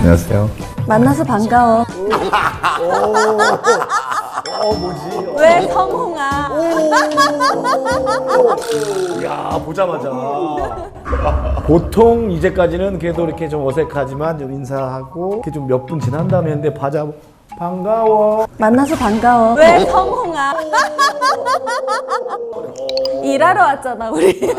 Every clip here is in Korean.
안녕하세요. 만나서 반가워. 뭐지? 왜 성홍아? 야, 보자마자. 보통 이제까지는 걔도 이렇게 좀 어색하지만 좀 인사하고 이렇게 좀 몇 분 지난 다음에 했는데 반가워. 만나서 반가워. 왜 성홍아? 일하러 왔잖아 우리.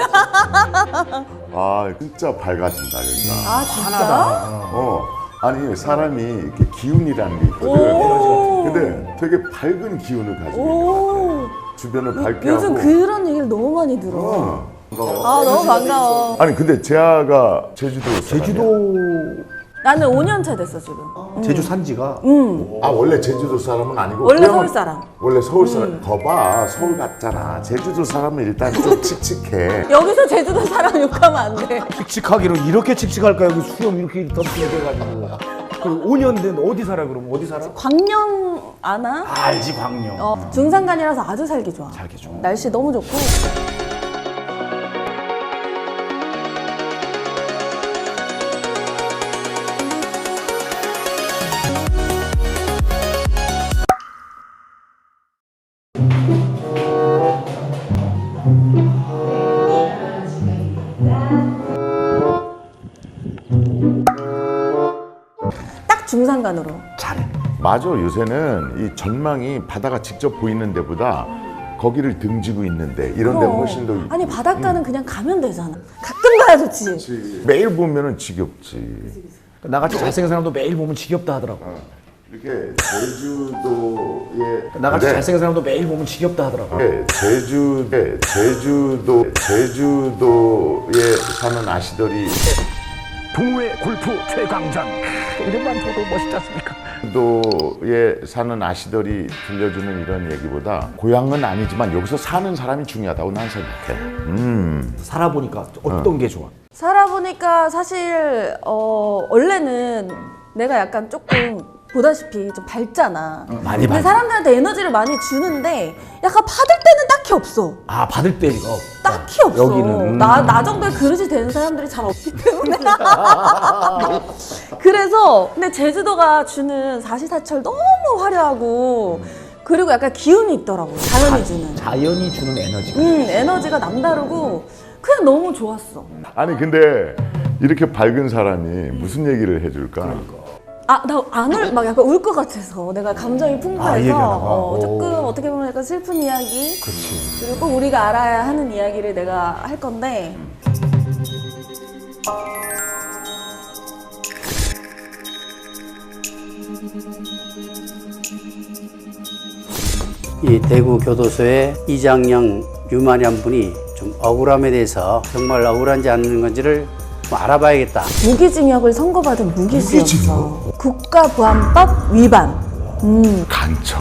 아, 진짜 밝아진다 여기가. 아 진짜? 아니 사람이 이렇게 기운이라는 게 있거든. 근데 되게 밝은 기운을 가지고 있는 것 같아. 주변을 밝게 요즘 하고. 그런 얘기를 너무 많이 들어. 반가워. 아 너무 반가워. 아니 근데 재하가 제주도 사람이야? 제주도 나는 5년 차 됐어 지금. 제주 산지가 아 원래 제주도 사람은 아니고 원래 그냥 서울 사람. 원래 서울 사람. 거봐 서울 같잖아. 제주도 사람은 일단 좀 칙칙해. 여기서 제주도 사람 욕하면 안 돼. 칙칙하기로 이렇게 칙칙할까? 여기 수염 이렇게 덮이게 돼가지고. 그럼 5년 된 어디 살아 그럼? 어디 살아? 광명 아나? 알지 광명. 중산간이라서 아주 살기 좋아. 살기 좋아. 날씨 너무 좋고. 딱 중산간으로. 잘해. 맞아 요새는 이 전망이 바다가 직접 보이는 데보다 거기를 등지고 있는데 이런 데 훨씬 더 아니 바닷가는 그냥 가면 되잖아. 가끔 가야 좋지. 매일 보면은 지겹지. 나같이 잘생긴 사람도 매일 보면 지겹다 하더라고. 이렇게 제주도에 나같이 근데 잘생긴 사람도 매일 보면 지겹다 하더라고. 제주도에 사는 아시더리 동호회 골프 최광전. 이름만 들어도 멋있지 않습니까? 제주도에 사는 아시더리 들려주는 이런 얘기보다 고향은 아니지만 여기서 사는 사람이 중요하다고 난 생각해. 살아보니까 어떤 게 좋아? 살아보니까 사실 원래는 내가 약간 조금 보다시피 좀 밝잖아. 많이 근데 밝아. 사람들한테 에너지를 많이 주는데 약간 받을 때는 딱히 없어. 아 받을 때가 딱히 없어. 여기는. 나 정도의 그릇이 되는 사람들이 잘 없기 때문에. 그래서 근데 제주도가 주는 사시사철 너무 화려하고 그리고 약간 기운이 있더라고. 자연이 주는. 자연이 주는 에너지가. 에너지가 남다르고 그냥 너무 좋았어. 아니 근데 이렇게 밝은 사람이 무슨 얘기를 해줄까? 아, 나 막 약간 울 것 같아서 내가 감정이 이 풍부해서 얘기하다가? 조금 어떻게 보면 약간 슬픈 이야기 그렇지. 그리고 꼭 우리가 알아야 하는 이야기를 내가 할 건데 이 대구 교도소의 이장영 유만현 분이 좀 억울함에 대해서 정말 억울한지 않는 건지를 좀 알아봐야겠다. 무기징역을 선고받은 무기수였어. 국가보안법 위반. 간첩.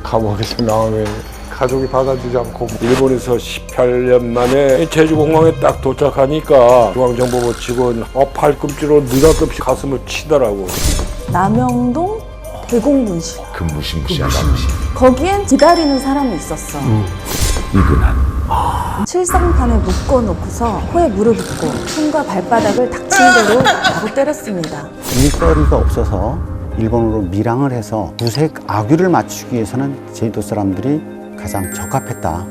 감옥에서 나오면 가족이 받아주지 않고 일본에서 18년 만에 제주공항에 딱 도착하니까 중앙정보부 직원 팔꿈치로 느닷없이 가슴을 치더라고. 남영동 대공분실. 그 무시무시한 남시. 거기엔 기다리는 사람이 있었어. 이근한. 칠성판에 묶어놓고서 코에 무릎 꿇고 손과 발바닥을 닥친 대로 마구 때렸습니다. 일거리가 없어서 일본으로 밀항을 해서 무색 악유를 맞추기 위해서는 제주도 사람들이 가장 적합했다.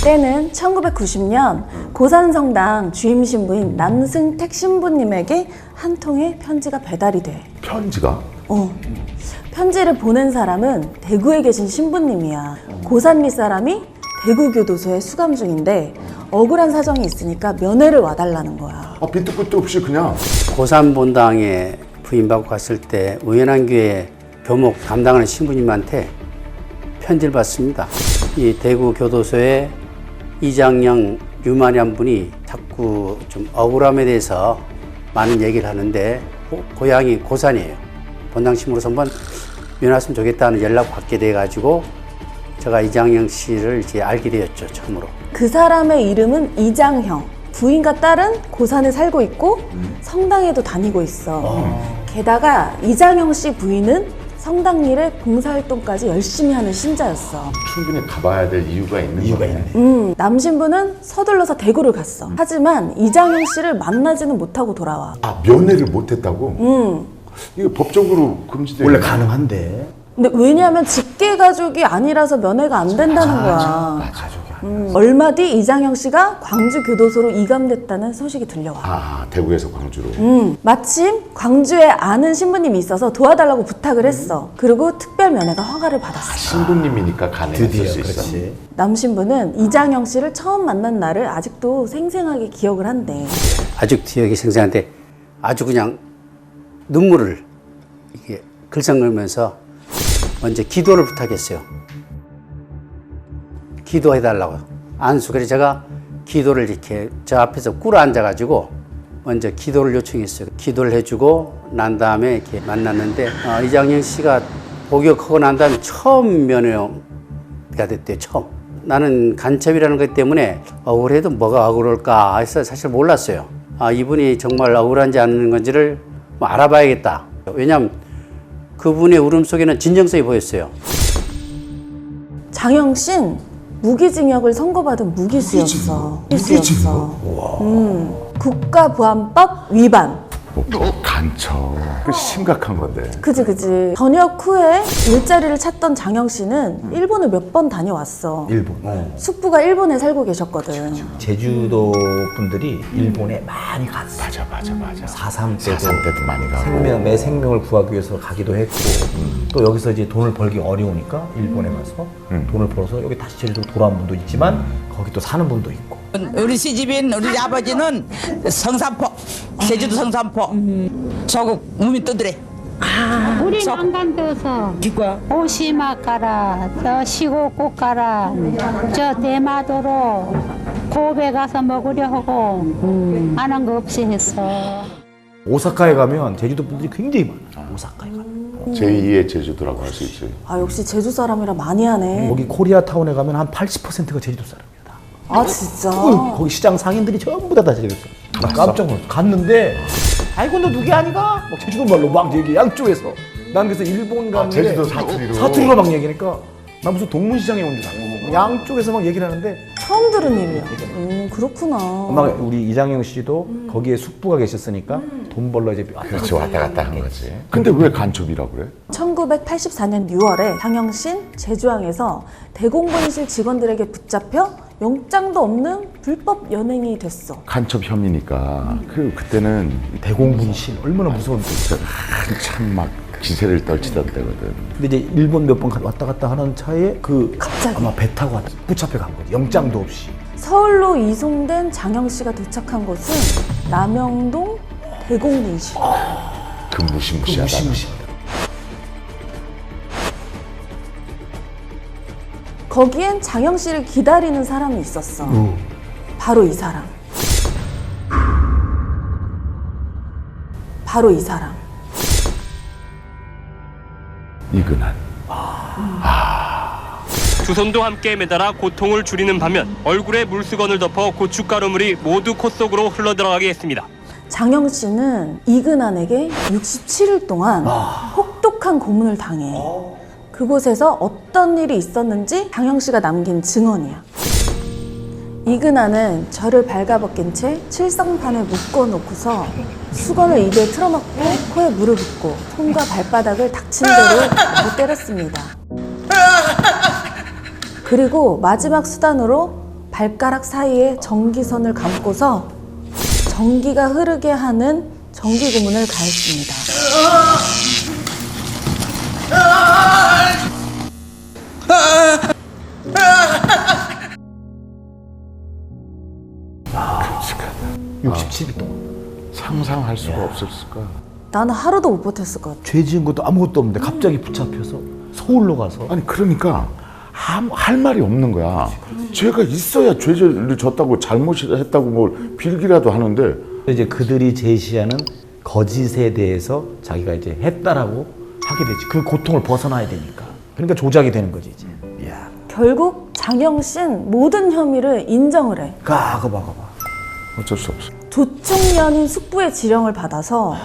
때는 1990년 고산성당 주임 신부인 남승택 신부님에게 한 통의 편지가 배달이 돼. 편지가? 편지를 보낸 사람은 대구에 계신 신부님이야. 고산리 사람이 대구교도소에 수감 중인데 억울한 사정이 있으니까 면회를 와달라는 거야. 밑도 끝도 없이 그냥. 고산본당에 부임받고 갔을 때 우연한 기회에 교목 담당하는 신부님한테 편지를 받습니다. 이 대구 교도소의 이장영 유만현 분이 자꾸 좀 억울함에 대해서 많은 얘기를 하는데 고향이 고산이에요. 본당 신부로서 한번 면했으면 좋겠다는 연락 받게 돼가지고 제가 이장영 씨를 이제 알게 되었죠, 처음으로. 그 사람의 이름은 이장형. 부인과 딸은 고산에 살고 있고 성당에도 다니고 있어. 게다가 이장형 씨 부인은 성당 일에 봉사활동까지 열심히 하는 신자였어. 충분히 가봐야 될 이유가 있는 거네. 남신부는 서둘러서 대구를 갔어. 하지만 이장영 씨를 만나지는 못하고 돌아와. 아, 면회를 못했다고? 이게 법적으로 금지돼. 원래 가능한데. 근데 왜냐하면 직계 가족이 아니라서 면회가 안 된다는 거야. 얼마 뒤 이장영 씨가 광주 교도소로 이감됐다는 소식이 들려와. 아, 대구에서 광주로. 마침 광주에 아는 신부님이 있어서 도와달라고 부탁을 했어. 그리고 특별 면회가 허가를 받았어. 신부님이니까 가능했을 드디어 수 있어. 그렇지. 남신부는 이장영 씨를 처음 만난 날을 아직도 생생하게 기억을 한대. 아직 기억이 생생한데 아주 그냥 눈물을 이게 글썽거리면서 먼저 기도를 부탁했어요. 기도해달라고. 안수. 그래서 제가 기도를 이렇게 저 앞에서 꿇어 앉아가지고 먼저 기도를 요청했어요. 기도를 해주고 난 다음에 이렇게 만났는데 이장영 씨가 복역하고 난 다음에 처음 면회가 됐대요. 처음. 나는 간첩이라는 것 때문에 억울해도 뭐가 억울할까 해서 사실 몰랐어요. 아, 이분이 정말 억울한지 아닌 건지를 뭐 알아봐야겠다. 왜냐하면 그분의 울음 속에는 진정성이 보였어요. 장영 씨는 무기징역을 선고받은 무기수였어. 국가보안법 위반. 간첩. 그 심각한 건데. 그지. 전역 후에 일자리를 찾던 장영 씨는 일본을 몇 번 다녀왔어. 일본. 숙부가 일본에 살고 계셨거든. 제주도 분들이 일본에 많이 갔어. 맞아. 4.3 때도 4.3 때도 많이 가고. 내 생명을 구하기 위해서 가기도 했고 또 여기서 이제 돈을 벌기 어려우니까 일본에 가서 돈을 벌어서 여기 다시 제주도로 돌아온 분도 있지만 거기 또 사는 분도 있고. 우리 시집인 우리 아버지는 성산포, 제주도 성산포, 조국 무민떠들에. 우리 난간도서 기과. 오시마 가라, 저 시골꽃 가라, 저 대마도로 고베 가서 먹으려 하고 아는 거 없이 했어. 오사카에 가면 제주도 분들이 굉장히 많아. 오사카에 가면. 제2의 제주도라고 할 수 있지. 아, 역시 제주 사람이라 많이 하네. 여기 코리아타운에 가면 한 80%가 제주도 사람입니다. 아, 진짜? 거기 시장 상인들이 전부 다 제주도 사람. 깜짝 놀랐어. 갔는데 아이고 너 누구 아니가? 막 제주도 말로 막 얘기해. 양쪽에서. 난 그래서 일본 갔는데 제주도 사투리로. 사투리로 막 얘기하니까 나 무슨 동문시장에 온 줄 알고 양쪽에서 막 얘기를 하는데 처음 들은 일이야. 그렇구나. 아마 우리 이장영 씨도 거기에 숙부가 계셨으니까 돈 벌러 이제 그렇지, 왔다 갔다 한 거지. 근데 왜 간첩이라고 그래? 1984년 6월에 장영신 제주항에서 대공분실 직원들에게 붙잡혀 영장도 없는 불법 연행이 됐어. 간첩 혐의니까. 그때는 대공분실 얼마나 무서운데. 한참 막 기세를 떨치던 때거든. 근데 이제 일본 몇 번 왔다 갔다 하는 차에 갑자기. 아마 배 타고 붙잡혀 간 거지. 영장도 없이. 서울로 이송된 장영 씨가 도착한 곳은 남영동 대공분실. 그 무시무시하다. 무시무시하다. 거기엔 장영 씨를 기다리는 사람이 있었어. 바로 이 사람. 바로 이 사람. 이근한. 두 손도 함께 매달아 고통을 줄이는 반면 얼굴에 물수건을 덮어 고춧가루물이 모두 코 속으로 흘러들어가게 했습니다. 장영 씨는 이근한에게 67일 동안 혹독한 고문을 당해. 그곳에서 어떤 일이 있었는지 장영 씨가 남긴 증언이야. 이근한은 저를 발가벗긴 채 칠성판에 묶어놓고서 수건을 입에 틀어막고 코에 물을 붓고 손과 발바닥을 닥친 대로 많이 때렸습니다. 그리고 마지막 수단으로 발가락 사이에 전기선을 감고서 전기가 흐르게 하는 전기 고문을 가했습니다. 끔찍하다. 67일 동안. 상상할 수가 없었을까. 나는 하루도 못 버텼을 것 같아. 죄 지은 것도 아무것도 없는데 갑자기 붙잡혀서 서울로 가서 아니 그러니까 할 말이 없는 거야. 죄가 있어야 죄를 졌다고 잘못을 했다고 뭘 빌기라도 하는데. 이제 그들이 제시하는 거짓에 대해서 자기가 이제 했다라고 하게 되지. 그 고통을 벗어나야 되니까. 그러니까 조작이 되는 거지 이제. 이야. 결국 장영 씨는 모든 혐의를 인정을 해. 가봐. 어쩔 수 없어. 조총련인 숙부의 지령을 받아서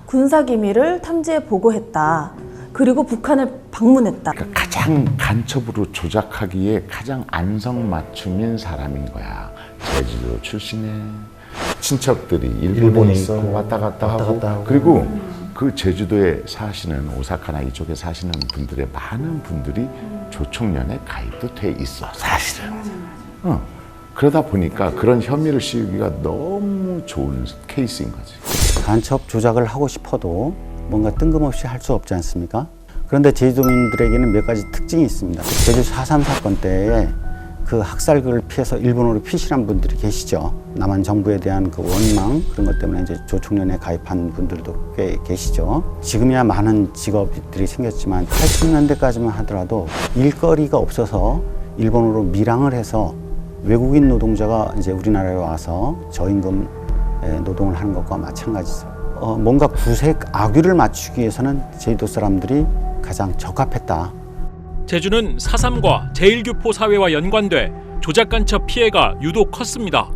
군사기밀을 탐지해 보고했다. 그리고 북한을 방문했다. 그러니까 가장 간첩으로 조작하기에 가장 안성맞춤인 사람인 거야. 제주도 출신의 친척들이 일본에 있어 있고, 왔다 갔다 하고. 그리고 그 제주도에 사시는 오사카나 이쪽에 사시는 분들의 많은 분들이 조총련에 가입도 돼 있어 사실은. 그러다 보니까 그런 혐의를 씌우기가 너무 좋은 케이스인 거지. 간첩 조작을 하고 싶어도 뭔가 뜬금없이 할 수 없지 않습니까? 그런데 제주도민들에게는 몇 가지 특징이 있습니다. 제주 4.3 사건 때에 그 학살극을 피해서 일본으로 피신한 분들이 계시죠. 남한 정부에 대한 그 원망 그런 것 때문에 이제 조총련에 가입한 분들도 꽤 계시죠. 지금이야 많은 직업들이 생겼지만 80년대까지만 하더라도 일거리가 없어서 일본으로 밀항을 해서 외국인 노동자가 이제 우리나라에 와서 저임금 노동을 하는 것과 마찬가지죠. 뭔가 구색 악유를 맞추기 위해서는 제주도 사람들이 가장 적합했다. 제주는 4.3과 제1교포 사회와 연관돼 조작 간첩 피해가 유독 컸습니다.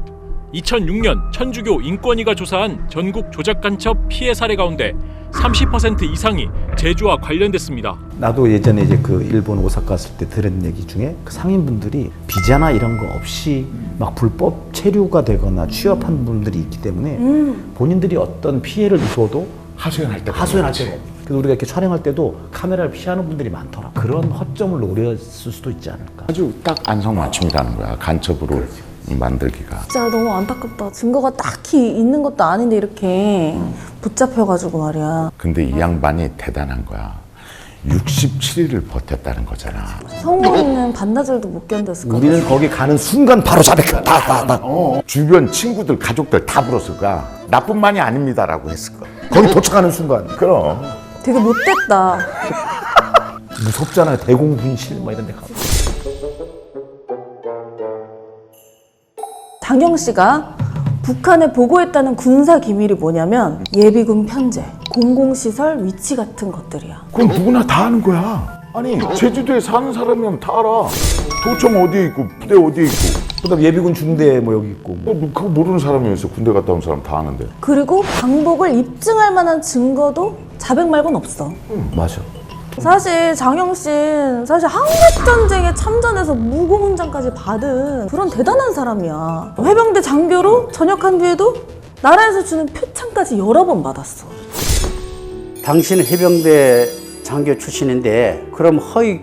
2006년 천주교 인권위가 조사한 전국 조작 간첩 피해 사례 가운데 30% 이상이 제주와 관련됐습니다. 나도 예전에 이제 그 일본 오사카 갔을 때 들은 얘기 중에 그 상인분들이 비자나 이런 거 없이 막 불법 체류가 되거나 취업한 분들이 있기 때문에 본인들이 어떤 피해를 입어도 하소연할 때. 그래서 우리가 이렇게 촬영할 때도 카메라를 피하는 분들이 많더라. 그런 허점을 노렸을 수도 있지 않을까. 아주 딱 안성맞춤이라는 거야. 간첩으로 만들기가. 진짜 너무 안타깝다. 증거가 딱히 있는 것도 아닌데 이렇게 붙잡혀가지고 말이야. 근데 이 양반이 대단한 거야. 67일을 버텼다는 거잖아. 성공이는 반나절도 못 견뎠을 거야. 우리는 거기 가는 순간 바로 잡혔다. 주변 친구들, 가족들 다 불었을 거야. 나뿐만이 아닙니다라고 했을 거야. 거기 도착하는 순간. 그럼. 되게 못됐다. 무섭잖아요. 대공분실 막 이런 데 가면. 장영 씨가 북한에 보고했다는 군사 기밀이 뭐냐면 예비군 편제, 공공시설 위치 같은 것들이야. 그건 누구나 다 아는 거야. 아니 제주도에 사는 사람이면 다 알아. 도청 어디에 있고 부대 어디에 있고. 그다음 예비군 중대 뭐 여기 있고. 그거 모르는 사람이 있어. 군대 갔다 온 사람 다 아는데. 그리고 방법을 입증할 만한 증거도 자백 말고는 없어. 맞아. 사실 장영 씨는 사실 한국전쟁에 참전해서 무고훈장까지 받은 그런 대단한 사람이야. 해병대 장교로 전역한 뒤에도 나라에서 주는 표창까지 여러 번 받았어. 당신은 해병대 장교 출신인데 그럼 허위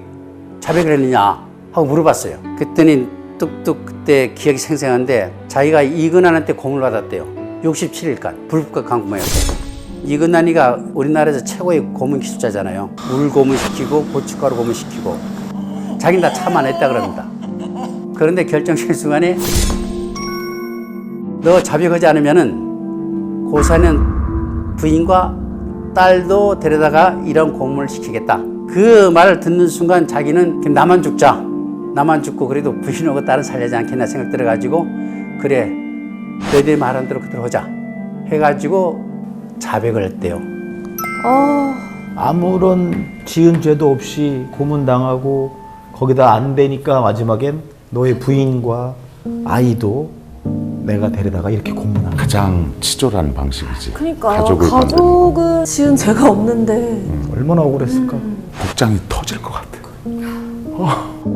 자백을 했느냐 하고 물어봤어요. 그랬더니 뚝뚝 그때 기억이 생생한데 자기가 이근환한테 고문을 받았대요. 67일간 불법 강구마였어. 이근환이가 우리나라에서 최고의 고문 기술자잖아요. 물 고문시키고 고춧가루 고문시키고 자기는 다 참아냈다 그럽니다. 그런데 결정적인 순간에 너 자백하지 않으면은 고사는 부인과 딸도 데려다가 이런 고문을 시키겠다. 그 말을 듣는 순간 자기는 나만 죽자. 나만 죽고 그래도 부인하고 딸은 살려지 않겠나 생각 들어가지고 그래 너희들이 말한 대로 그대로 하자 해가지고 자백을 했대요. 아무런 지은 죄도 없이 고문당하고 거기다 안 되니까 마지막엔 너의 부인과 아이도 내가 데려다가 이렇게 고문한. 가장 치졸한 방식이지. 그러니까 가족을 가족은 지은 죄가 없는데 얼마나 억울했을까. 복장이 터질 것 같아.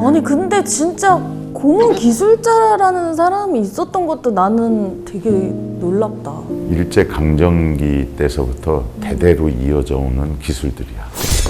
아니 근데 진짜 고문 기술자라는 사람이 있었던 것도 나는 되게 놀랍다. 일제 강점기 때서부터 대대로 이어져 오는 기술들이야.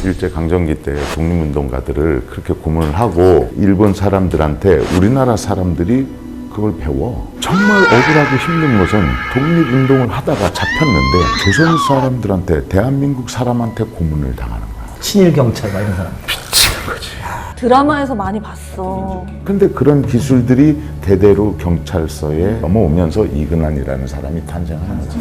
일제 강점기 때 독립운동가들을 그렇게 고문을 하고 일본 사람들한테 우리나라 사람들이 그걸 배워. 정말 억울하고 힘든 것은 독립운동을 하다가 잡혔는데 조선 사람들한테 대한민국 사람한테 고문을 당하는 거야. 친일 경찰 막 이런 사람. 미치는 거지. 드라마에서 많이 봤어. 근데 그런 기술들이 대대로 경찰서에 넘어오면서 이근환이라는 사람이 탄생하는 거지.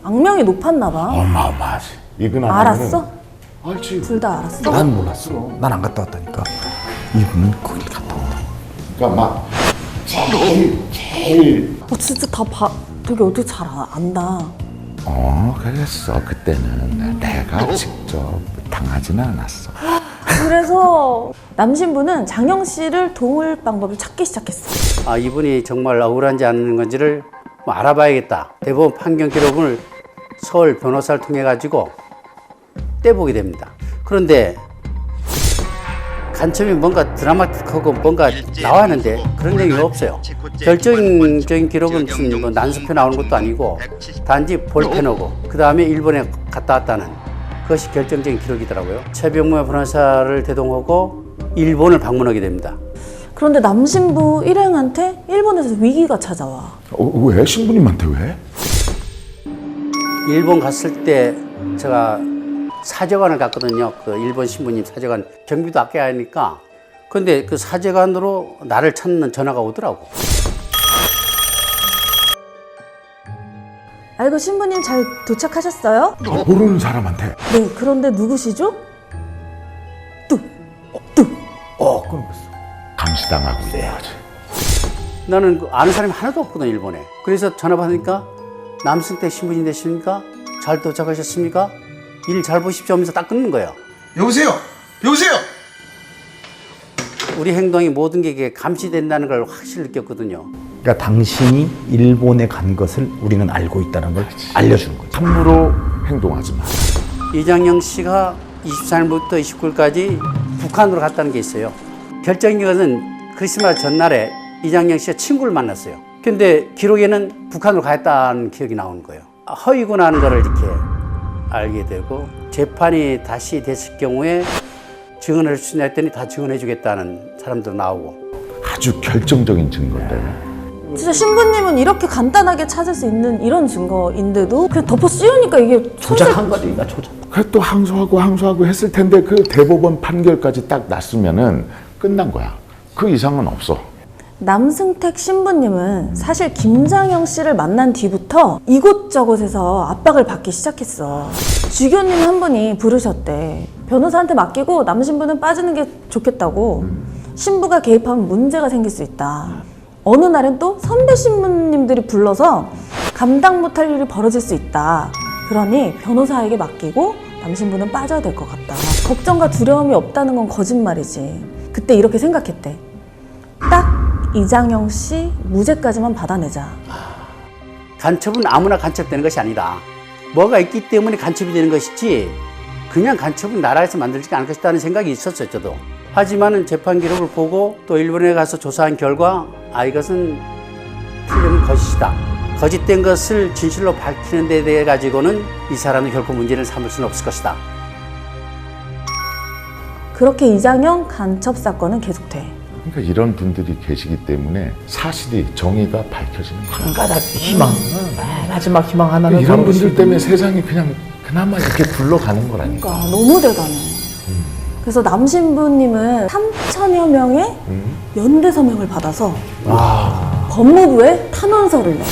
악명이 높았나 봐. 어마어마하지. 이근환 알았어? 알지. 둘 다 알았어? 난 몰랐어. 난 안 갔다 왔다니까. 이분은 거길 갔다 왔다. 그러니까 막 제일 진짜 되게 어떻게 잘 안다. 그랬어. 그때는 내가 직접 당하지는 않았어. 그래서 남신부는 장영 씨를 도울 방법을 찾기 시작했어. 이분이 정말 억울한지 아닌 건지를 뭐 알아봐야겠다. 대법원 판결 기록을 서울 변호사를 통해 가지고 떼보게 됩니다. 그런데 간첩이 뭔가 드라마틱하고 뭔가 나왔는데 그런 내용이 없어요. 결정적인 기록은 무슨 뭐 난수표 나오는 것도 아니고 단지 볼펜하고 그 다음에 일본에 갔다 왔다는 그것이 결정적인 기록이더라고요. 최병무 변호사를 대동하고 일본을 방문하게 됩니다. 그런데 남신부 일행한테 일본에서 위기가 찾아와. 왜? 신부님한테 왜? 일본 갔을 때 제가 사제관을 갔거든요. 그 일본 신부님 사제관 경비도 아껴야 하니까. 근데 그 사제관으로 나를 찾는 전화가 오더라고. 아이고 신부님 잘 도착하셨어요? 모르는 사람한테. 네, 그런데 누구시죠? 그럼 감시당하고 있는 거지. 나는 아는 사람이 하나도 없거든 일본에. 그래서 전화 받으니까 남승택 신부님 되십니까? 잘 도착하셨습니까? 일 잘 보십시오 하면서 딱 끊는 거예요. 여보세요? 여보세요? 우리 행동이 모든 게 이게 감시된다는 걸 확실히 느꼈거든요. 그러니까 당신이 일본에 간 것을 우리는 알고 있다는 걸 알려주는 거죠. 함부로 행동하지 마. 이장영 씨가 24일부터 29일까지 북한으로 갔다는 게 있어요. 결정적인 것은 크리스마스 전날에 이장영 씨가 친구를 만났어요. 근데 기록에는 북한으로 갔다는 기억이 나오는 거예요. 허위구나하는 거를 이렇게 알게 되고 재판이 다시 됐을 경우에 증언을 할 수 있냐 했더니 다 증언해 주겠다는 사람도 나오고. 아주 결정적인 증거인데. 진짜 신부님은 이렇게 간단하게 찾을 수 있는 이런 증거인데도 그냥 덮어 씌우니까 이게 조작한 거니까 조작. 그래 또 항소하고 했을 텐데 그 대법원 판결까지 딱 났으면은 끝난 거야. 그 이상은 없어. 남승택 신부님은 사실 김장영 씨를 만난 뒤부터 이곳저곳에서 압박을 받기 시작했어. 주교님 한 분이 부르셨대. 변호사한테 맡기고 남 신부는 빠지는 게 좋겠다고. 신부가 개입하면 문제가 생길 수 있다. 어느 날은 또 선배 신부님들이 불러서 감당 못할 일이 벌어질 수 있다. 그러니 변호사에게 맡기고 남 신부는 빠져야 될 것 같다. 걱정과 두려움이 없다는 건 거짓말이지. 그때 이렇게 생각했대. 딱 이장영 씨 무죄까지만 받아내자. 간첩은 아무나 간첩되는 것이 아니다. 뭐가 있기 때문에 간첩이 되는 것이지 그냥 간첩은 나라에서 만들지 않을 것이라는 생각이 있었어요, 저도. 하지만은 재판 기록을 보고 또 일본에 가서 조사한 결과 이것은 틀린 거짓이다. 거짓된 것을 진실로 밝히는 데 대해 가지고는 이 사람은 결코 문제를 삼을 수는 없을 것이다. 그렇게 이장영 간첩 사건은 계속돼. 그러니까 이런 분들이 계시기 때문에 사실이 정의가 밝혀지는 거야. 가닥 희망. 마지막 희망 하나는 이런 분들 때문에 세상이 그냥 그나마 이렇게 굴러가는 거라니까. 그러니까 너무 대단해. 그래서 남신부님은 3천여 명의 연대 서명을 받아서 법무부에 탄원서를 내.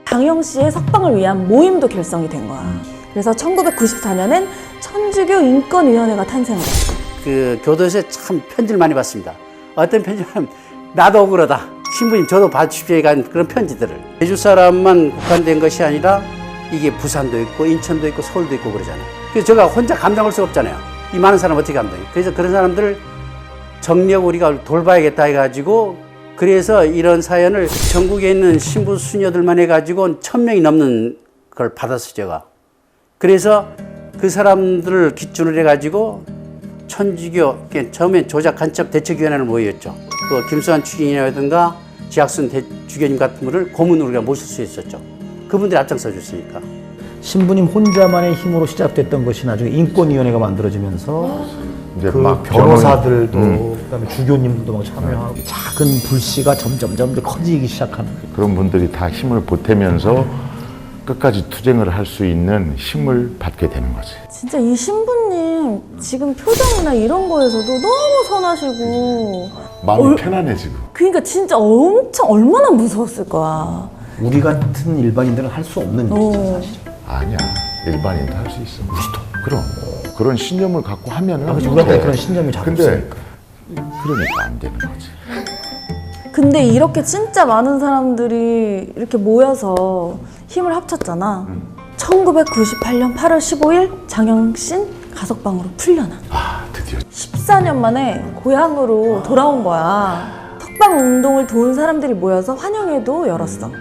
장영 씨의 석방을 위한 모임도 결성이 된 거야. 그래서 1994년엔 천주교 인권위원회가 탄생을 해. 그 교도소에 참 편지를 많이 받습니다. 어떤 편지는 나도 억울하다. 신부님 저도 받으십시오. 그런 편지들을. 제주 사람만 국한된 것이 아니라 이게 부산도 있고 인천도 있고 서울도 있고 그러잖아요. 그래서 제가 혼자 감당할 수가 없잖아요. 이 많은 사람 어떻게 감당해. 그래서 그런 사람들을 정력 우리가 돌봐야겠다 해가지고 그래서 이런 사연을 전국에 있는 신부 수녀들만 해가지고 1000명이 넘는 걸 받았어요, 제가. 그래서 그 사람들을 기준으로 해가지고 천주교, 처음엔 조작 간첩 대책위원회를 모였죠. 또 김수환 추기인이라든가 지학순 주교님 같은 분을 고문으로 우리가 모실 수 있었죠. 그분들이 앞장서 줬으니까. 신부님 혼자만의 힘으로 시작됐던 것이 나중에 인권위원회가 만들어지면서 이제 그 막 변호사들도 그다음에 주교님들도 막 참여하고 작은 불씨가 점점 커지기 시작하는 거예요. 그런 분들이 다 힘을 보태면서 끝까지 투쟁을 할 수 있는 힘을 받게 되는 거지. 진짜 이 신부님 지금 표정이나 이런 거에서도 너무 선하시고 마음이 편안해 지금. 그러니까 진짜 엄청 얼마나 무서웠을 거야. 우리 같은 일반인들은 할 수 없는 일이죠, 사실. 아니야. 일반인도 할 수 있어. 우리도. 그럼. 그런 신념을 갖고 하면은. 그렇지, 우리한테 그런 신념이 자꾸 근데 있으니까. 그러니까 안 되는 거지. 근데 이렇게 진짜 많은 사람들이 이렇게 모여서 힘을 합쳤잖아. 1998년 8월 15일 장영신 가석방으로 풀려나. 아, 드디어. 14년 만에 고향으로 돌아온 거야. 석방 운동을 도운 사람들이 모여서 환영회도 열었어.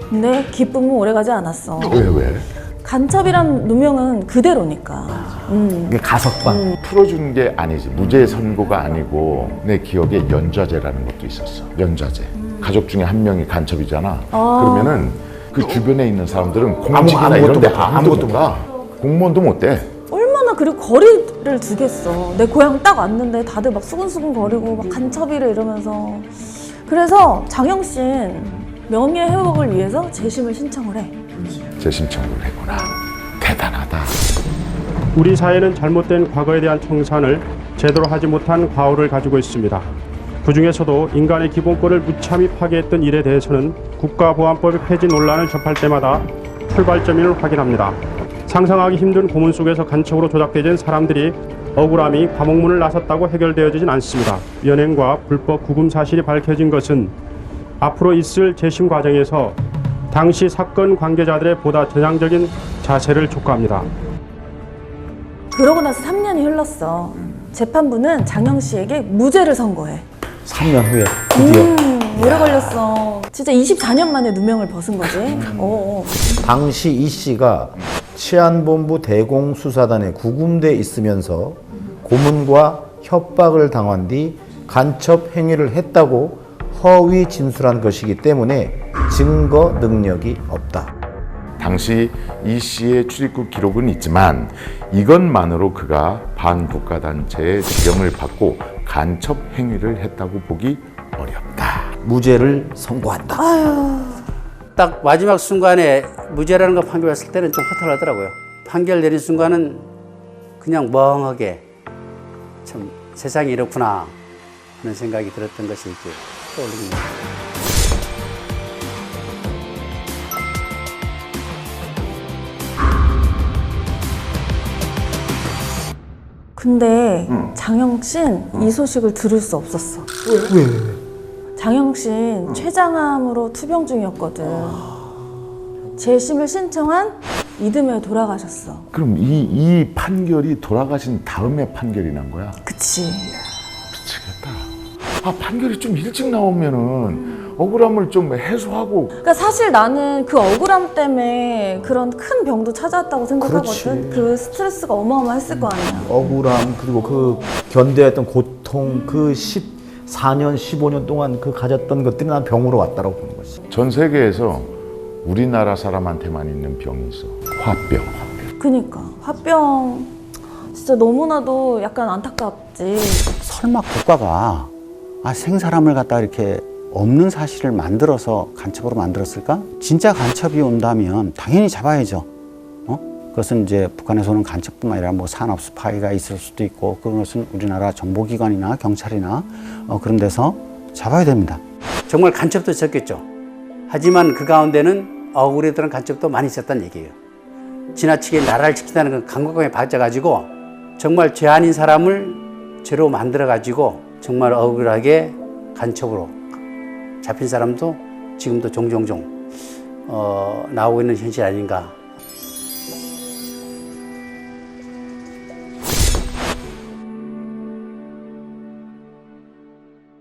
근데 기쁨은 오래가지 않았어. 왜? 간첩이란 누명은 그대로니까. 이게 가석방. 풀어준 게 아니지. 무죄 선고가 아니고 내 기억에 연좌제라는 것도 있었어. 연좌제. 가족 중에 한 명이 간첩이잖아. 그러면은 그 주변에 있는 사람들은 공직이나 이런 데 아무것도 못 가. 공무원도 못 돼. 얼마나 그리고 거리를 두겠어. 내 고향 딱 왔는데 다들 막 수근수근 거리고 막 간첩이래 이러면서. 그래서 장영신 명예 회복을 위해서 재심을 신청을 해. 재심 청구를 했구나. 대단하다. 우리 사회는 잘못된 과거에 대한 청산을 제대로 하지 못한 과오를 가지고 있습니다. 그 중에서도 인간의 기본권을 무참히 파괴했던 일에 대해서는 국가보안법의 폐지 논란을 접할 때마다 출발점을 확인합니다. 상상하기 힘든 고문 속에서 간첩으로 조작되진 사람들이 억울함이 과목문을 나섰다고 해결되어지진 않습니다. 연행과 불법 구금 사실이 밝혀진 것은 앞으로 있을 재심 과정에서 당시 사건 관계자들의 보다 전향적인 자세를 촉구합니다. 그러고 나서 3년이 흘렀어. 재판부는 장영 씨에게 무죄를 선고해. 3년 후에 드디어. 오래 걸렸어. 진짜 24년 만에 누명을 벗은 거지. 당시 이 씨가 치안본부 대공수사단에 구금돼 있으면서 고문과 협박을 당한 뒤 간첩 행위를 했다고 허위 진술한 것이기 때문에 증거 능력이 없다. 당시 이 씨의 출입국 기록은 있지만 이것만으로 그가 반국가단체의 지령을 받고 간첩 행위를 했다고 보기 어렵다. 무죄를 선고한다. 딱 마지막 순간에 무죄라는 거 판결했을 때는 좀 허탈하더라고요. 판결 내린 순간은 그냥 멍하게 참 세상이 이렇구나 하는 생각이 들었던 것이 이렇게 떠올립니다. 근데 장영신 이 소식을 들을 수 없었어. 왜? 장영신 췌장암으로 투병 중이었거든. 재심을 신청한 이듬해 돌아가셨어. 그럼 이 판결이 돌아가신 다음에 판결이 난 거야? 그치. 미치겠다. 아, 판결이 좀 일찍 나오면은 억울함을 좀 해소하고. 그러니까 사실 나는 그 억울함 때문에 그런 큰 병도 찾아왔다고 생각하거든. 그렇지. 그 스트레스가 어마어마했을 거 아니야. 억울함 그리고 그 견뎌했던 고통 그 14년 15년 동안 그 가졌던 것들이 난 병으로 왔다라고 보는 거지. 전 세계에서 우리나라 사람한테만 있는 병이 있어. 화병. 그니까 화병 진짜 너무나도 약간 안타깝지. 설마 국가가 생사람을 갖다 이렇게 없는 사실을 만들어서 간첩으로 만들었을까? 진짜 간첩이 온다면 당연히 잡아야죠. 그것은 이제 북한에서 오는 간첩뿐만 아니라 뭐 산업 스파이가 있을 수도 있고 그것은 우리나라 정보기관이나 경찰이나 그런 데서 잡아야 됩니다. 정말 간첩도 있었겠죠. 하지만 그 가운데는 억울했던 간첩도 많이 있었다는 얘기예요. 지나치게 나라를 지킨다는 그 강박감에 빠져가지고 정말 죄 아닌 사람을 죄로 만들어가지고 정말 억울하게 간첩으로 잡힌 사람도 지금도 종종종 나오고 있는 현실 아닌가.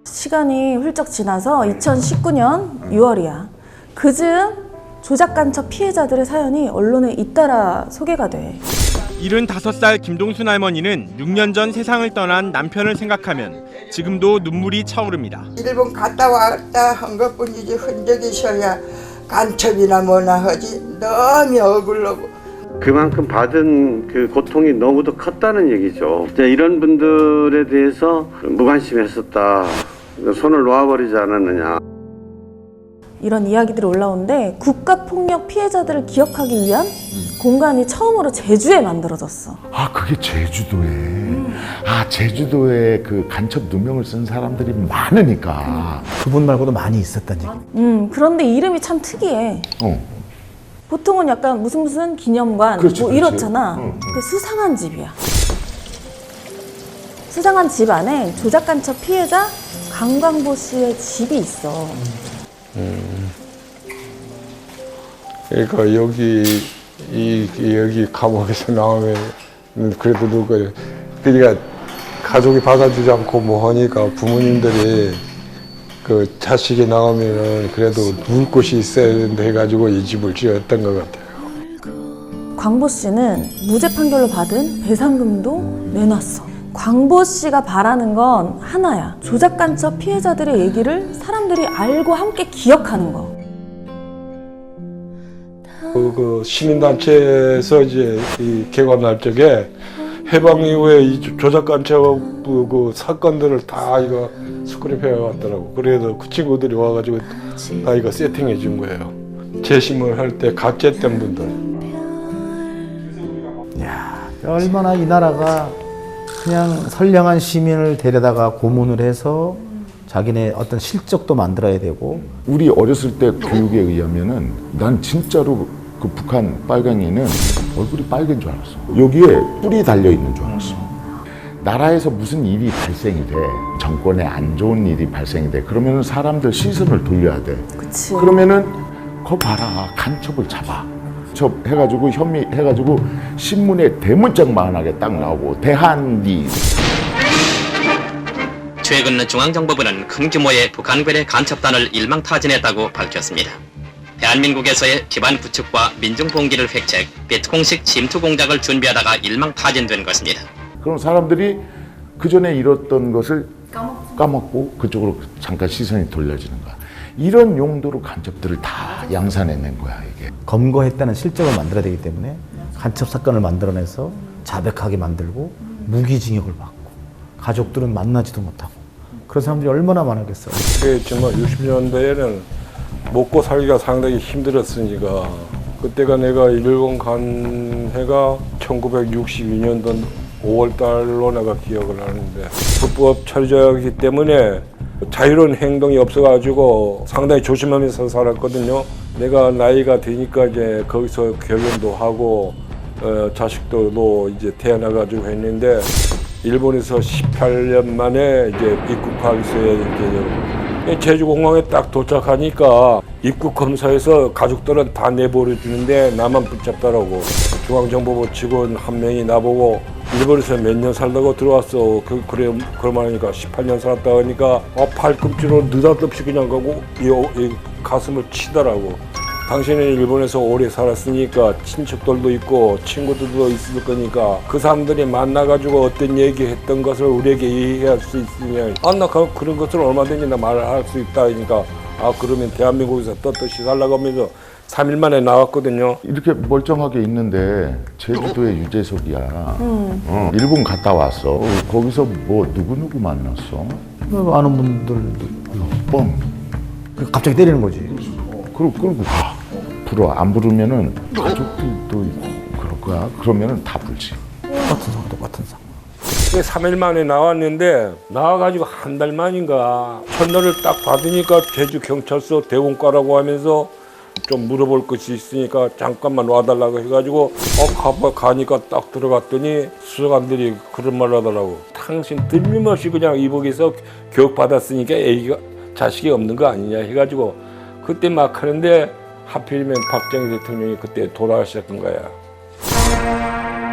시간이 훌쩍 지나서 2019년 6월이야. 그즈음 조작간첩 피해자들의 사연이 언론에 잇따라 소개가 돼. 75살 김동순 할머니는 6년 전 세상을 떠난 남편을 생각하면 지금도 눈물이 차오릅니다. 일본 갔다 왔다 한 것뿐이지 흔적이 있어야 간첩이나 뭐나 하지 너무 억울하고 그만큼 받은 그 고통이 너무도 컸다는 얘기죠. 이런 분들에 대해서 무관심했었다. 손을 놓아버리지 않았느냐. 이런 이야기들이 올라오는데 국가폭력 피해자들을 기억하기 위한 공간이 처음으로 제주에 만들어졌어. 아, 그게 제주도에. 아, 제주도에 그 간첩 누명을 쓴 사람들이 많으니까. 그분 말고도 많이 있었다는 얘기. 그런데 이름이 참 특이해. 보통은 약간 무슨 기념관 그렇지, 뭐 그렇지. 이렇잖아. 근데 수상한 집이야. 수상한 집 안에 조작간첩 피해자 강광보 씨의 집이 있어. 그러니까 여기 여기 감옥에서 나오면 그래도 누구 그러니까 가족이 받아주지 않고 뭐 하니까 부모님들이 그 자식이 나오면은 그래도 누울 곳이 있어야 된다 해가지고 이 집을 지었던 것 같아요. 광보 씨는 무죄 판결로 받은 배상금도 내놨어. 광보 씨가 바라는 건 하나야. 조작 간첩 피해자들의 얘기를 사람들이 알고 함께 기억하는 거. 그 시민단체에서 이제 이 개관할 적에 해방 이후에 이 조작 간첩 그 사건들을 다 이거 스크립해 왔더라고. 그래서 그 친구들이 와가지고 다 이거 세팅해 준 거예요. 재심을 할 때 가짜했던 분들. 야, 얼마나 이 나라가 그냥 선량한 시민을 데려다가 고문을 해서 자기네 어떤 실적도 만들어야 되고. 우리 어렸을 때 교육에 의하면은 난 진짜로 그 북한 빨갱이는 얼굴이 빨간 줄 알았어. 여기에 뿔이 달려 있는 줄 알았어. 나라에서 무슨 일이 발생이 돼, 정권에 안 좋은 일이 발생이 돼, 그러면은 사람들 시선을 돌려야 돼. 그치. 그러면은 거 봐라, 간첩을 잡아. 해가지고 혐의해가지고 신문에 대문짝만하게 딱 나오고 대한리. 최근 중앙정보부는 큰 규모의 북한 괴뢰 간첩단을 일망타진했다고 밝혔습니다. 대한민국에서의 기반 구축과 민중봉기를 획책, 베트콩식 침투 공작을 준비하다가 일망타진된 것입니다. 그럼 사람들이 그 전에 잃었던 것을 까먹고 그쪽으로 잠깐 시선이 돌려지는 거야. 이런 용도로 간첩들을 다 양산해낸 거야, 이게. 검거했다는 실적을 만들어야 되기 때문에 간첩 사건을 만들어내서 자백하게 만들고 무기징역을 받고 가족들은 만나지도 못하고 그런 사람들이 얼마나 많았겠어요. 그게 정말 60년대에는 먹고 살기가 상당히 힘들었으니까 그때가 내가 일본 간 해가 1962년도 5월달로 내가 기억을 하는데 불법 철저하기 때문에 자유로운 행동이 없어가지고 상당히 조심하면서 살았거든요. 내가 나이가 되니까 이제 거기서 결혼도 하고 자식도 이제 태어나가지고 했는데 일본에서 18년 만에 이제 입국하기서야 이제 제주공항에 딱 도착하니까 입국 검사에서 가족들은 다 내버려 주는데 나만 붙잡더라고. 중앙정보부 직원 한 명이 나보고 일본에서 몇 년 살다고 들어왔어. 그러면 하니까 18년 살았다 하니까 팔꿈치로 느닷없이 그냥 가고 이 가슴을 치더라고. 당신은 일본에서 오래 살았으니까 친척들도 있고 친구들도 있을 거니까 그 사람들이 만나가지고 어떤 얘기했던 것을 우리에게 얘기할 수 있으면 나 그런 것을 얼마든지 나 말할 수 있다 하니까 그러면 대한민국에서 떳떳이 살라고 하면서 3일 만에 나왔거든요. 이렇게 멀쩡하게 있는데 제주도의 유재석이야. 일본 갔다 왔어. 거기서 뭐 누구 만났어? 아는 분들도 뻥. 갑자기 때리는 거지. 그리고 불어. 안 부르면은 가족들도 그럴 거야. 그러면은 다 불지. 똑같은 상. 3일 만에 나왔는데 나와가지고 한 달 만인가 첫날을 딱 받으니까 제주 경찰서 대원과라고 하면서 좀 물어볼 것이 있으니까 잠깐만 와달라고 해가지고 가니까 딱 들어갔더니 수사관들이 그런 말 하더라고. 당신 들림없이 그냥 이북에서 교육받았으니까 애기가 자식이 없는 거 아니냐 해가지고 그때 막 하는데 하필이면 박정희 대통령이 그때 돌아가셨던 거야.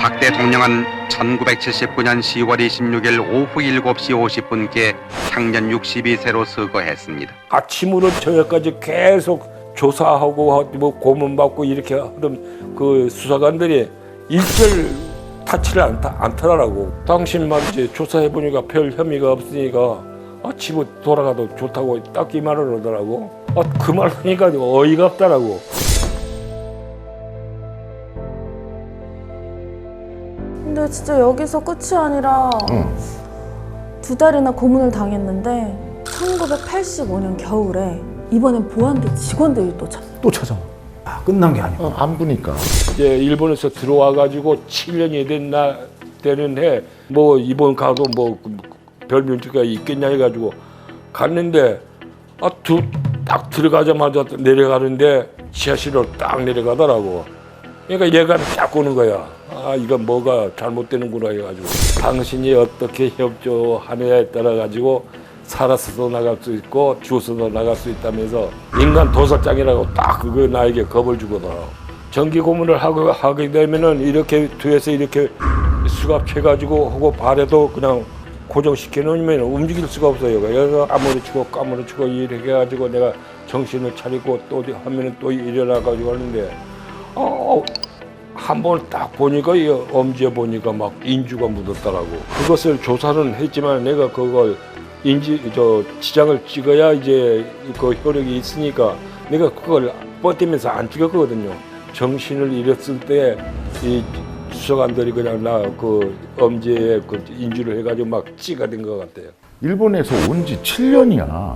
박 대통령은 1979년 10월 26일 오후 7시 50분께 향년 62세로 서거했습니다. 아침으로 저녁까지 계속 조사하고 뭐 고문받고 이렇게 하던 그 수사관들이 일절 타치를 않더라고. 당신 말이지 조사해보니까 별 혐의가 없으니까 집에 돌아가도 좋다고 딱 이 말을 하더라고. 그 말 하니까 어이가 없더라고. 근데 진짜 여기서 끝이 아니라 2달이나 고문을 당했는데 1985년 겨울에 이번엔 보안대 직원들이 또 찾아와. 끝난 게 아니고. 안 보니까. 이제 일본에서 들어와가지고 7년이 되는 해 뭐 이번 가도 뭐 별 문제가 있겠냐 해가지고 갔는데 딱 들어가자마자 내려가는데 지하실로 딱 내려가더라고. 그러니까 얘가 딱 오는 거야. 이건 뭐가 잘못되는구나 해가지고 당신이 어떻게 협조하느냐에 따라 가지고 살아서도 나갈 수 있고 죽어서도 나갈 수 있다면서 인간 도살장이라고 딱 그거 나에게 겁을 주거든. 정기 고문을 하게 되면은 이렇게 뒤에서 이렇게 수갑해가지고 하고 발에도 그냥 고정시켜 놓으면 움직일 수가 없어요. 그래서 까무러치고 이렇게 해가지고 내가 정신을 차리고 또 하면은 또 일어나가지고 하는데 한 번 딱 보니까 이 엄지에 보니까 막 인주가 묻었더라고. 그것을 조사는 했지만 내가 그걸 지장을 찍어야 이제 그 효력이 있으니까 내가 그걸 버티면서 안 찍었거든요. 정신을 잃었을 때 이 수사관들이 그냥 나 그 엄지에 그 인주를 해가지고 막 찍어댄 것 같아요. 일본에서 온 지 7년이야.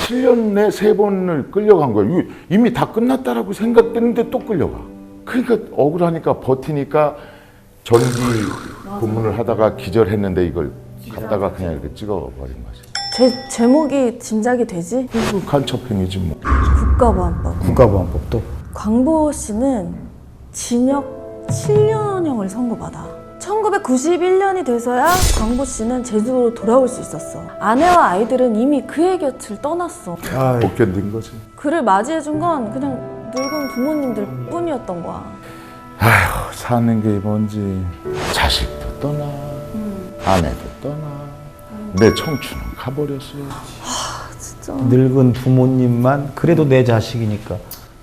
7년 내 3번을 끌려간 거야. 이미 다 끝났다라고 생각했는데 또 끌려가. 그러니까 억울하니까 버티니까 전기 근무를 하다가 기절했는데 이걸 갖다가 그냥 이렇게 찍어버린 거지. 제목이 짐작이 되지? 이거 간첩행위지 뭐. 국가보안법도. 광보 씨는 징역 7년형을 선고받아. 1991년이 돼서야 광보 씨는 제주도로 돌아올 수 있었어. 아내와 아이들은 이미 그의 곁을 떠났어. 못 견딘 거지. 그를 맞이해준 건 그냥 늙은 부모님들 뿐이었던 거야. 아휴, 사는 게 뭔지. 자식도 떠나, 아내도 떠나. 내 청춘은 가버렸어. 진짜. 늙은 부모님만 그래도 내 자식이니까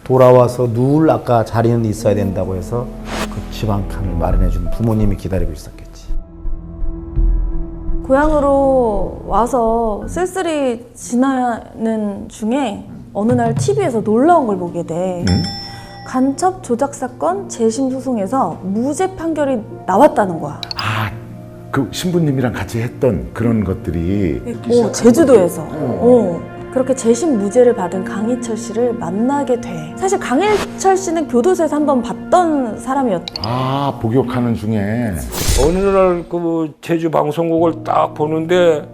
돌아와서 누울 아까 자리는 있어야 된다고 해서 그 지방칸을 마련해준 부모님이 기다리고 있었겠지. 고향으로 와서 쓸쓸히 지나는 중에 어느 날 TV에서 놀라운 걸 보게 돼. 간첩 조작 사건 재심 소송에서 무죄 판결이 나왔다는 거야. 그 신부님이랑 같이 했던 그런 것들이 제주도에서. 그렇게 재심 무죄를 받은 강희철 씨를 만나게 돼. 사실 강희철 씨는 교도소에서 한번 봤던 사람이었다. 복역하는 중에 어느 날 그 제주 방송국을 딱 보는데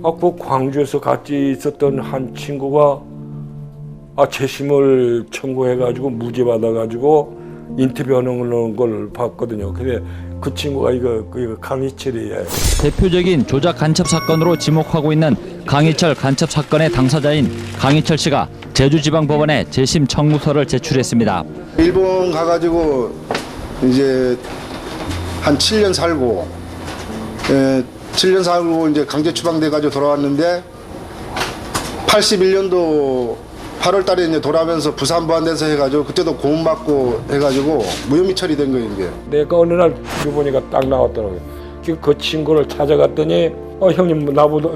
그 광주에서 같이 있었던 한 친구가 재심을 청구해가지고 무죄 받아가지고 인터뷰하는 걸 봤거든요. 근데 그 친구가 이거 강희철이에요. 대표적인 조작 간첩 사건으로 지목하고 있는 강희철 간첩 사건의 당사자인 강희철 씨가 제주지방법원에 재심 청구서를 제출했습니다. 일본 가가지고 이제 한 7년 살고 7년 살고 이제 강제 추방돼가지고 돌아왔는데 81년도 8월 달에 이제 돌아오면서 부산부안대서 해가지고 그때도 고문받고 해가지고 무혐의 처리된 거예요, 이게. 내가 어느 날 TV 보니까 딱 나왔더라고요. 그 친구를 찾아갔더니 형님 나보다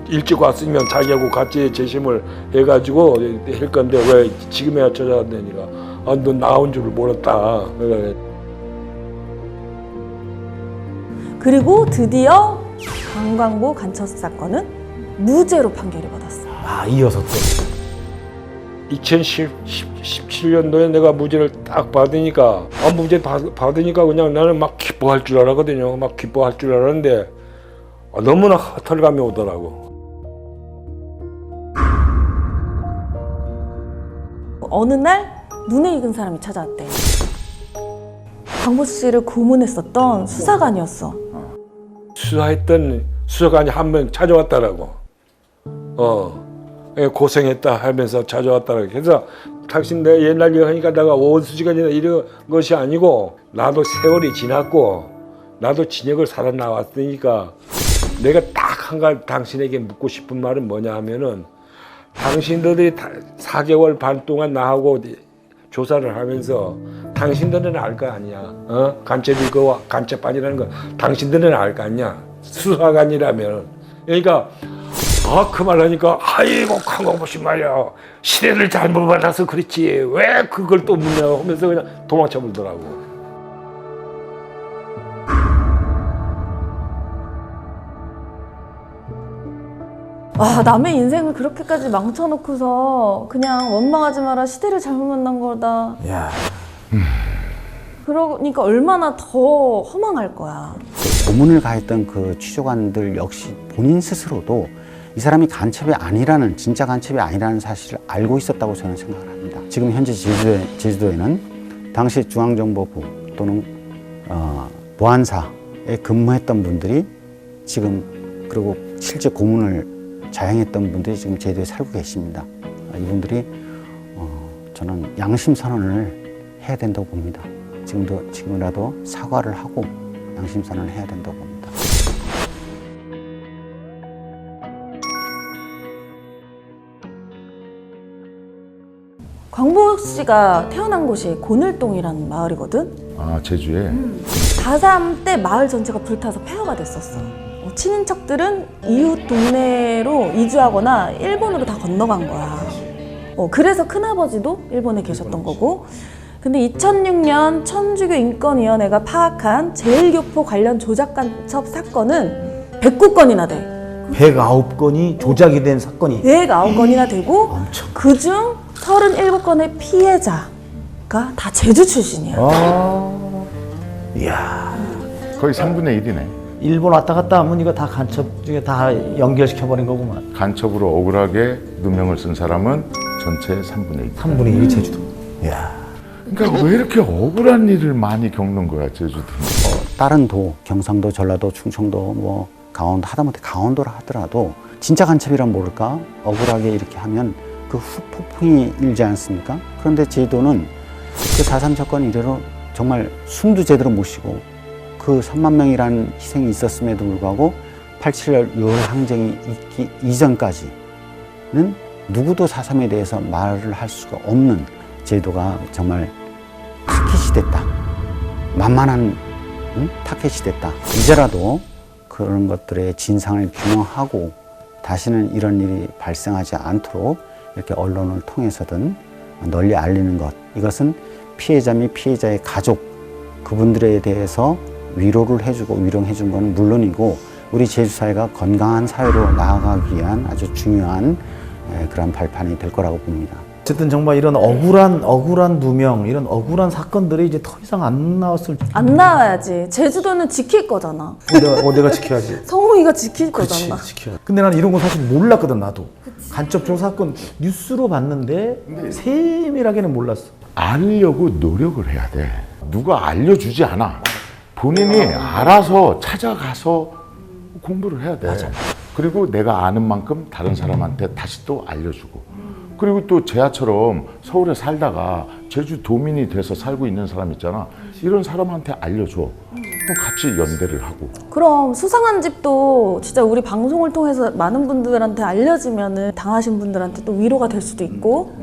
일찍 왔으면 자기하고 같이 재심을 해가지고 할 건데 왜 지금에야 찾아왔다니까 너 나온 줄을 몰랐다. 그리고 드디어 강광보 간첩 사건은 무죄로 판결이 받았어. 이어서 또 2017년도에 내가 무죄를 딱 받으니까 무죄 받으니까 그냥 나는 막 기뻐할 줄 알았거든요. 막 기뻐할 줄 알았는데 너무나 허탈감이 오더라고. 어느 날 눈에 익은 사람이 찾아왔대. 광보 씨를 고문했었던 수사관이었어. 수사했던 수사관이 한 명 찾아왔더라고. 고생했다 하면서 찾아왔더라고. 그래서 당신 내 옛날 얘기하니까 내가 원수지간이나 이런 것이 아니고 나도 세월이 지났고 나도 진역을 살아나왔으니까 내가 딱 한 가지 당신에게 묻고 싶은 말은 뭐냐 하면은 당신들이 4개월 반 동안 나하고 조사를 하면서 당신들은 알 거 아니야. 간첩이고 간첩 아니라는 거 당신들은 알 거 아니야. 수사관이라면. 그러니까 그 말 하니까 아이고 강광보 씨 말이야. 시대를 잘못 받아서 그렇지. 왜 그걸 또 묻냐 하면서 그냥 도망쳐 버리더라고. 남의 인생을 그렇게까지 망쳐놓고서 그냥 원망하지 마라, 시대를 잘못 만난 거다. 그러니까 얼마나 더 허망할 거야. 고문을 가했던 그 취조관들 역시 본인 스스로도 이 사람이 간첩이 아니라는, 진짜 간첩이 아니라는 사실을 알고 있었다고 저는 생각을 합니다. 지금 현재 제주도에는 당시 중앙정보부 또는 보안사에 근무했던 분들이 지금, 그리고 실제 고문을 자행했던 분들이 지금 제주도에 살고 계십니다. 이분들이 저는 양심 선언을 해야 된다고 봅니다. 지금이라도 사과를 하고 양심 선언을 해야 된다고 봅니다. 광복 씨가 태어난 곳이 고늘동이라는 마을이거든. 아, 제주에? 4.3 때 마을 전체가 불타서 폐허가 됐었어. 친인척들은 이웃 동네로 이주하거나 일본으로 다 건너간 거야. 그래서 큰아버지도 일본에 계셨던 거고. 근데 2006년 천주교 인권위원회가 파악한 제일교포 관련 조작 간첩 사건은 109건이나 돼. 109건이 조작이 된 사건이 109건이나 되고 그중 37건의 피해자가 다 제주 출신이야. 이야, 거의 3분의 1이네. 일본 왔다 갔다 하면 이거 다 간첩 중에 다 연결시켜버린 거구만. 간첩으로 억울하게 누명을 쓴 사람은 전체의 3분의 1. 3분의 1이 제주도. 이야. 그러니까 왜 이렇게 억울한 일을 많이 겪는 거야, 제주도는? 다른 도, 경상도, 전라도, 충청도, 뭐 강원도, 하다못해 강원도라 하더라도 진짜 간첩이란 모를까? 억울하게 이렇게 하면 그 후폭풍이 일지 않습니까? 그런데 제주도는 그 4.3 사건 이래로 정말 숨도 제대로 못 쉬고 그 3만 명이라는 희생이 있었음에도 불구하고 87년 6월 항쟁이 있기 이전까지는 누구도 4.3에 대해서 말을 할 수가 없는 제도가 정말 타켓이 됐다. 만만한 타켓이 됐다. 이제라도 그런 것들의 진상을 규명하고 다시는 이런 일이 발생하지 않도록 이렇게 언론을 통해서든 널리 알리는 것. 이것은 피해자 및 피해자의 가족, 그분들에 대해서 위로를 해주고 위로해 준 건 물론이고 우리 제주 사회가 건강한 사회로 나아가기 위한 아주 중요한 그런 발판이 될 거라고 봅니다. 어쨌든 정말 이런 억울한 누명, 이런 억울한 사건들이 이제 더 이상 안 안 나와야지. 제주도는 지킬 거잖아. 내가 지켜야지. 성웅이가 지킬 거잖아. 지켜. 근데 나는 이런 거 사실 몰랐거든, 나도. 간첩 종 사건 뉴스로 봤는데 세밀하게는 몰랐어. 알려고 노력을 해야 돼. 누가 알려주지 않아. 본인이 알아서 찾아가서 공부를 해야 돼. 맞아. 그리고 내가 아는 만큼 다른 사람한테 다시 또 알려주고. 그리고 또 제아처럼 서울에 살다가 제주 도민이 돼서 살고 있는 사람 있잖아. 이런 사람한테 알려줘. 같이 연대를 하고. 그럼 수상한 집도 진짜 우리 방송을 통해서 많은 분들한테 알려지면은 당하신 분들한테 또 위로가 될 수도 있고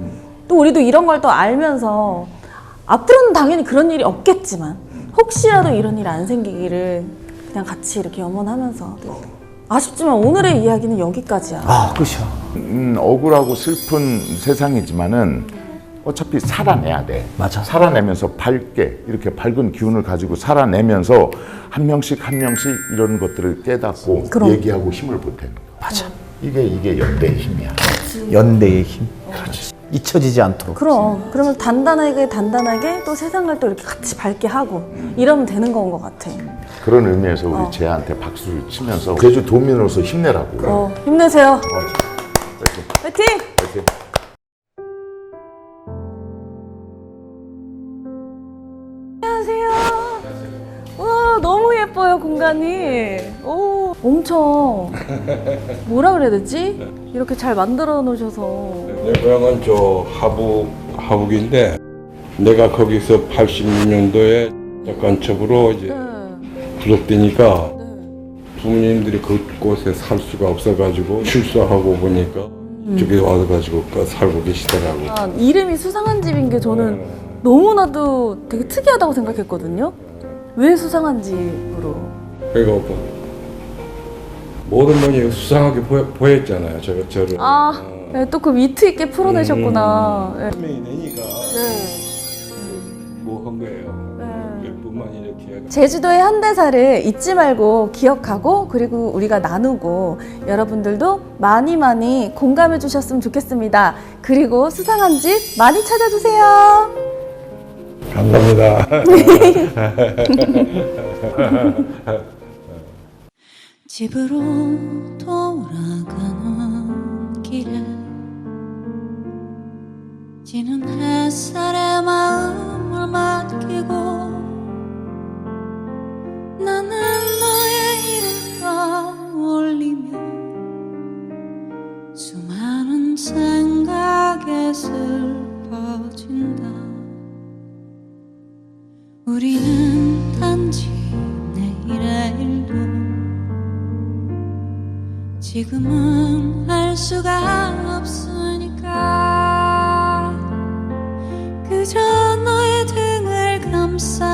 또 우리도 이런 걸 또 알면서 앞으로는 당연히 그런 일이 없겠지만 혹시라도 이런 일 안 생기기를 그냥 같이 이렇게 염원하면서 아쉽지만 오늘의 이야기는 여기까지야. 끝이야. 억울하고 슬픈 세상이지만은 어차피 살아내야 돼. 맞아. 살아내면서 밝게 이렇게 밝은 기운을 가지고 살아내면서 한 명씩 이런 것들을 깨닫고 얘기하고 힘을 보태는 거. 맞아. 이게 연대의 힘이야. 연대의 힘. 그렇지. 잊혀지지 않도록. 그러면 단단하게 또 세상을 또 이렇게 같이 밝게 하고 이러면 되는 건 것 같아. 그런 의미에서 우리 제아한테 박수를 치면서 제주 도민으로서 힘내라고. 힘내세요. 파이팅! 화이팅! 파이팅! 안녕하세요. 와, 너무 예뻐요, 공간이. 오, 엄청 뭐라 그래야 되지? 이렇게 잘 만들어 놓으셔서. 내 고향은 저 하북인데 내가 거기서 86년도에 간첩으로 이제 구속되니까 부모님들이 그곳에 살 수가 없어가지고 출소하고 보니까 저기 와가지고 살고 계시더라고. 이름이 수상한 집인 게 저는 너무나도 되게 특이하다고 생각했거든요. 왜 수상한 집으로? 그러니까 모든 분이 수상하게 보였잖아요. 저를. 네, 또 그 위트 있게 풀어내셨구나. 네. 명이 되니까 뭐 한 거예요. 몇 분만 이렇게. 제주도의 현대사를 잊지 말고 기억하고 그리고 우리가 나누고 여러분들도 많이 공감해 주셨으면 좋겠습니다. 그리고 수상한 집 많이 찾아주세요. 감사합니다. 집으로 돌아가는 길에 지는 햇살에 마음을 맡기고 나는 너의 이름 떠올리며 수많은 생각에 슬퍼진 우리는 단지 내일의 일도 지금은 알 수가 없으니까 그저 너의 등을 감싸